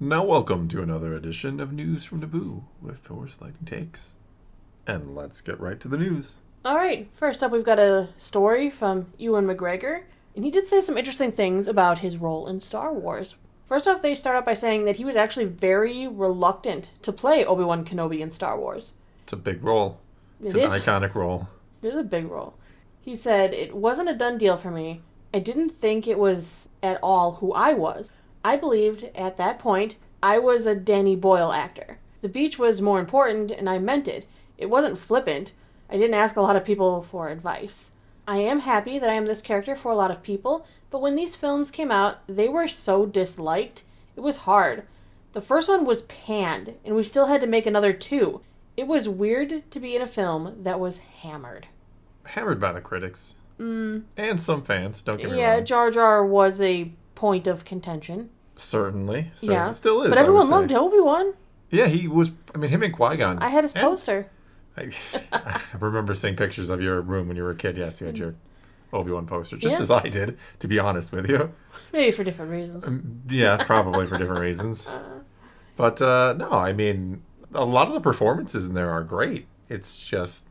Now welcome to another edition of News from Naboo with Force Lightning Takes. And let's get right to the news. Alright, first up we've got a story from Ewan McGregor, and he did say some interesting things about his role in Star Wars. First off, they start out by saying that he was actually very reluctant to play Obi-Wan Kenobi in Star Wars. It's a big role. It's an iconic role. It is a big role. He said, "It wasn't a done deal for me. I didn't think it was at all who I was. I believed, at that point, I was a Danny Boyle actor. The beach was more important, and I meant it. It wasn't flippant. I didn't ask a lot of people for advice. I am happy that I am this character for a lot of people, but when these films came out, they were so disliked. It was hard. The first one was panned, and we still had to make another 2. It was weird to be in a film that was hammered." Hammered by the critics. And some fans, don't get me wrong. Yeah, Jar Jar was a point of contention. Certainly. Yeah. Still is, but everyone loved Obi-Wan. Yeah, he was, him and Qui-Gon. I had his poster. I remember seeing pictures of your room when you were a kid. Yes, you had your Obi-Wan poster, just as I did, to be honest with you. Maybe for different reasons. Yeah, probably for different reasons. But, no, a lot of the performances in there are great. It's just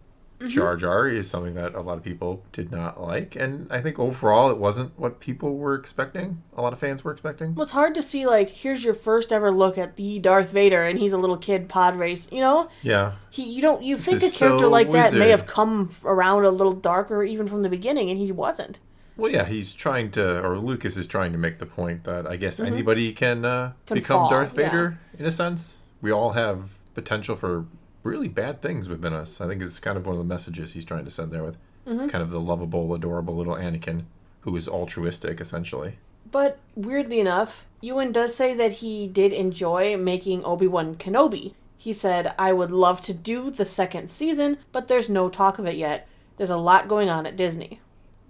Jar Jar is something that a lot of people did not like. And I think overall it wasn't what people were expecting. A lot of fans were expecting. Well, it's hard to see, here's your first ever look at the Darth Vader, and he's a little kid pod race, you know? Yeah. You think a character like that may have come around a little darker even from the beginning, and he wasn't. Well, yeah, Lucas is trying to make the point that I guess anybody can become Darth Vader, in a sense. We all have potential for really bad things within us. I think it's kind of one of the messages he's trying to send there with kind of the lovable, adorable little Anakin who is altruistic, essentially. But weirdly enough, Ewan does say that he did enjoy making Obi-Wan Kenobi. He said, "I would love to do the second season, but there's no talk of it yet. There's a lot going on at Disney."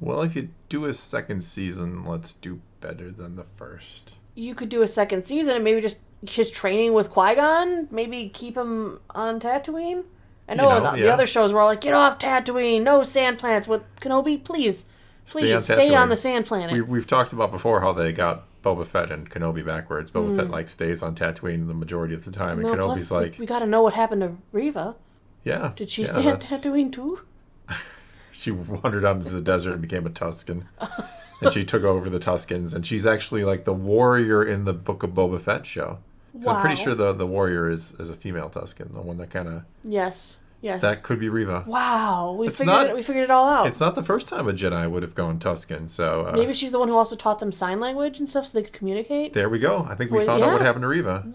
Well, if you do a second season, let's do better than the first. You could do a second season and maybe just his training with Qui-Gon, maybe keep him on Tatooine. I know, the other shows were all like, "Get off Tatooine, no sand plants." With Kenobi, please stay on the sand planet. We've talked about before how they got Boba Fett and Kenobi backwards. Boba Fett stays on Tatooine the majority of the time, and Kenobi's we got to know what happened to Reva. Yeah, did she stay on Tatooine too? She wandered out into the desert and became a Tusken. And she took over the Tuskens, and she's actually the warrior in the Book of Boba Fett show. Wow. I'm pretty sure the warrior is a female Tusken, the one that kind of... Yes. That could be Reva. Wow, we figured it all out. It's not the first time a Jedi would have gone Tusken, so... maybe she's the one who also taught them sign language and stuff so they could communicate? There we go. I think we found out what happened to Reva.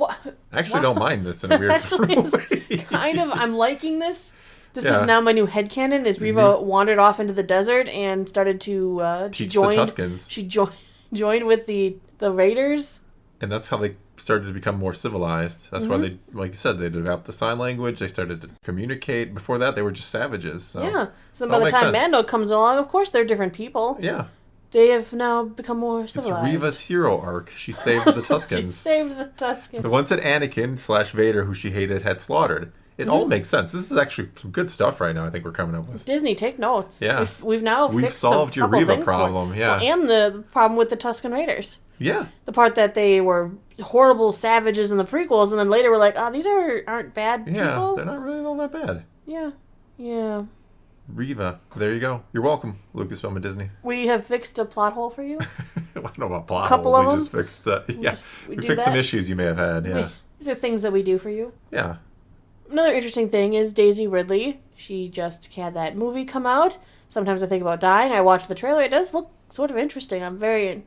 I actually don't mind this in a weird sort of way. I'm liking this. This is now my new headcanon, is Reva wandered off into the desert and started to teach the Tuskens. She joined with the Raiders. And that's how they started to become more civilized. That's why they, like you said, they developed the sign language. They started to communicate. Before that, they were just savages. So. Yeah. So by the time Mando comes along, of course they're different people. Yeah. They have now become more civilized. It's Reva's hero arc. She saved the Tuskens. She saved the Tuskens. The ones that Anakin/Vader, who she hated, had slaughtered. It all makes sense. This is actually some good stuff right now. I think we're coming up with. Disney, take notes. Yeah, we've solved your Reva problem. Yeah, and the problem with the Tusken Raiders. Yeah, the part that they were horrible savages in the prequels, and then later we're like, these aren't bad people. Yeah, they're not really all that bad. Yeah. Reva, there you go. You're welcome, Lucasfilm and Disney. We have fixed a plot hole for you. I don't know about plot hole. We just fixed. We fixed some issues you may have had. Yeah, these are things that we do for you. Yeah. Another interesting thing is Daisy Ridley. She just had that movie come out. Sometimes I think about dying. I watched the trailer. It does look sort of interesting. I'm very,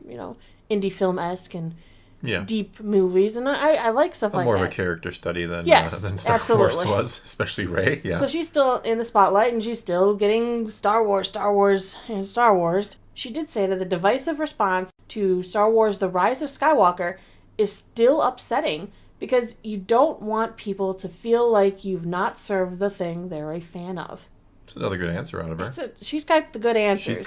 indie film-esque and deep movies, and I like stuff like that. More of a character study than Star absolutely. Wars was, especially Rey. Yeah. So she's still in the spotlight, and she's still getting Star Wars. She did say that the divisive response to Star Wars The Rise of Skywalker is still upsetting, because you don't want people to feel like you've not served the thing they're a fan of. That's another good answer out of her. She's got the good answers.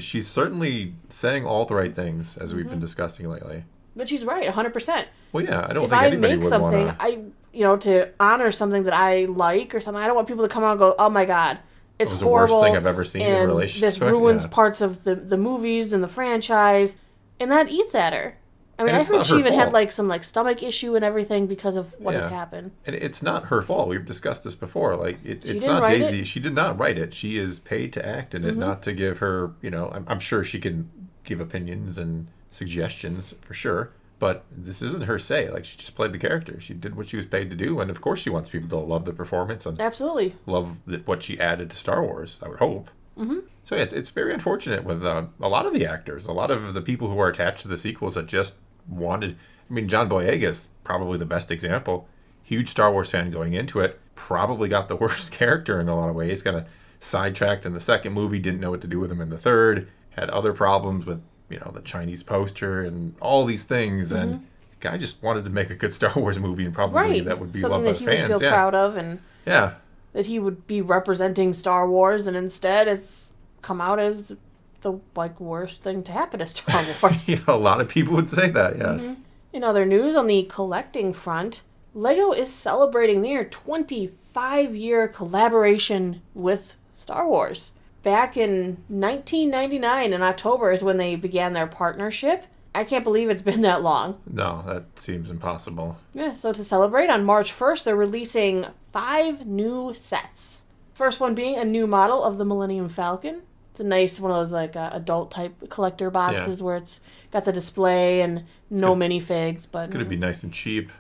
She's certainly saying all the right things, as we've been discussing lately. But she's right, 100%. Well, yeah, I don't think anybody would want to... If I make something, to honor something that I like or something, I don't want people to come out and go, "Oh my God, it's horrible. It was the worst thing I've ever seen in a relationship." This ruins parts of the movies and the franchise. And that eats at her. I mean, I heard she even had like some like stomach issue and everything because of what had happened. And it's not her fault. We've discussed this before. Like it's not Daisy. She did not write it. She is paid to act in it, not to give her. I'm sure she can give opinions and suggestions for sure. But this isn't her say. Like, she just played the character. She did what she was paid to do, and of course she wants people to love the performance and absolutely love what she added to Star Wars, I would hope. Mm-hmm. So yeah, it's very unfortunate with a lot of the actors, a lot of the people who are attached to the sequels that just wanted... I mean, John Boyega is probably the best example. Huge Star Wars fan going into it, probably got the worst character in a lot of ways. Kind of sidetracked in the second movie, didn't know what to do with him in the third, had other problems with the Chinese poster and all these things, and the guy just wanted to make a good Star Wars movie, and probably that would be loved by the fans. Something that he would feel proud of, and that he would be representing Star Wars, and instead it's come out as the worst thing to happen to Star Wars. A lot of people would say that, yes. Mm-hmm. In other news, on the collecting front, LEGO is celebrating their 25-year collaboration with Star Wars. Back in 1999 in October is when they began their partnership. I can't believe it's been that long. No, that seems impossible. Yeah, so to celebrate, on March 1st, they're releasing 5 new sets. First one being a new model of the Millennium Falcon. It's a nice one of those like adult-type collector boxes where it's got the display and no minifigs. But it's going to be nice and cheap.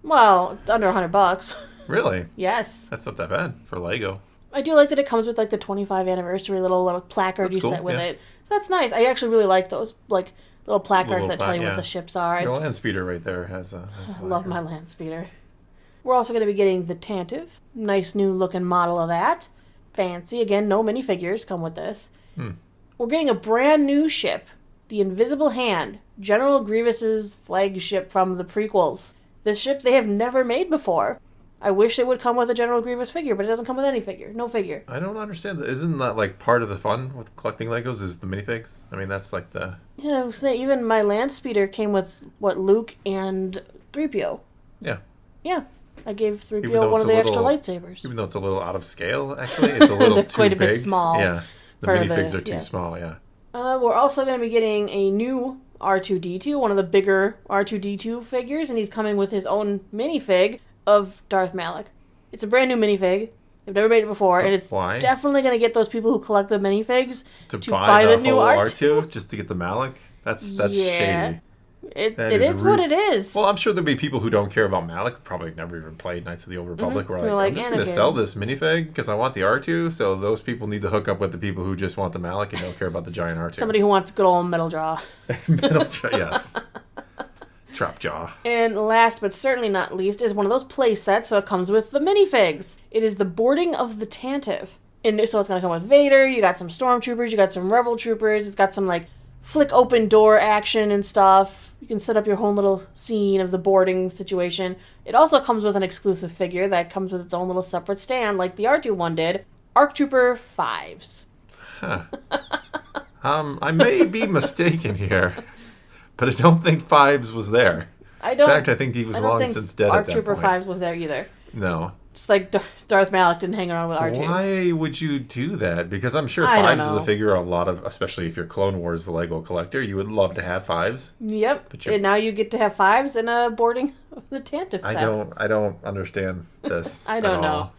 Well, it's under $100. Really? Yes. That's not that bad for LEGO. I do like that it comes with like the 25th anniversary little placard set with it. So that's nice. I actually really like those like little placards that tell you what the ships are. Your land speeder right there has a I love my land speeder. We're also going to be getting the Tantive. Nice new looking model of that. Fancy. Again, no minifigures come with this. We're getting a brand new ship. The Invisible Hand. General Grievous's flagship from the prequels. This ship they have never made before. I wish it would come with a General Grievous figure, but it doesn't come with any figure. No figure. I don't understand that. Isn't that like part of the fun with collecting Legos is the minifigs? I mean, that's like the... Yeah, I was saying, even my land speeder came with, Luke and 3PO. Yeah. Yeah. I gave 3PO one of the extra lightsabers. Even though it's a little out of scale, actually. It's a little too quite big. A bit small. Yeah. The minifigs are too small, yeah. We're also going to be getting a new R2-D2, one of the bigger R2-D2 figures, and he's coming with his own minifig of Darth Malak. It's a brand new minifig. They've never made it before, and it's definitely going to get those people who collect the minifigs to buy the new R2 just to get the Malak. That's shady. It is what it is. Well, I'm sure there'll be people who don't care about Malak, probably never even played Knights of the Old Republic, who are like, I'm just going to sell this minifig because I want the R2, so those people need to hook up with the people who just want the Malak and don't care about the giant R2. Somebody who wants good old metal jaw. Metal jaw, yes. Trap jaw. And last but certainly not least is one of those play sets, so it comes with the minifigs. It is the Boarding of the Tantive. And so it's going to come with Vader, you got some Stormtroopers, you got some Rebel Troopers, it's got some like flick open door action and stuff. You can set up your own little scene of the boarding situation. It also comes with an exclusive figure that comes with its own little separate stand like the R2 one did. ARC Trooper 5s. Huh. I may be mistaken here. But I don't think Fives was there. In fact, I think he was long since dead at that point. ARC Trooper 5s was there either. No. Just like Darth Malak didn't hang around with R2. Why would you do that? Because I'm sure Fives is a figure a lot of, especially if you're Clone Wars Lego collector, you would love to have Fives. Yep. And now you get to have Fives in a Boarding of the Tantive set. I don't understand this. I don't know.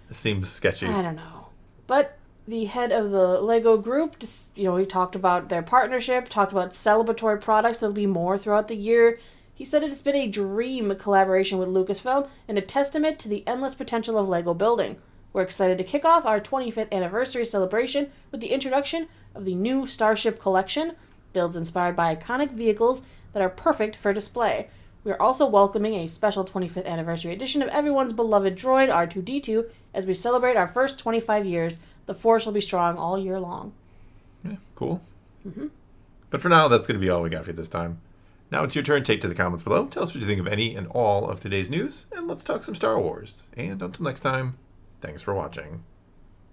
It seems sketchy. I don't know. But the head of the LEGO group, we talked about their partnership, talked about celebratory products. There'll be more throughout the year. He said it's been a dream collaboration with Lucasfilm and a testament to the endless potential of LEGO building. We're excited to kick off our 25th anniversary celebration with the introduction of the new Starship Collection, builds inspired by iconic vehicles that are perfect for display. We are also welcoming a special 25th anniversary edition of everyone's beloved droid R2-D2 as we celebrate our first 25 years. The Force will be strong all year long. Yeah, cool. Mm-hmm. But for now, that's going to be all we got for you this time. Now it's your turn. Take to the comments below. Tell us what you think of any and all of today's news, and let's talk some Star Wars. And until next time, thanks for watching.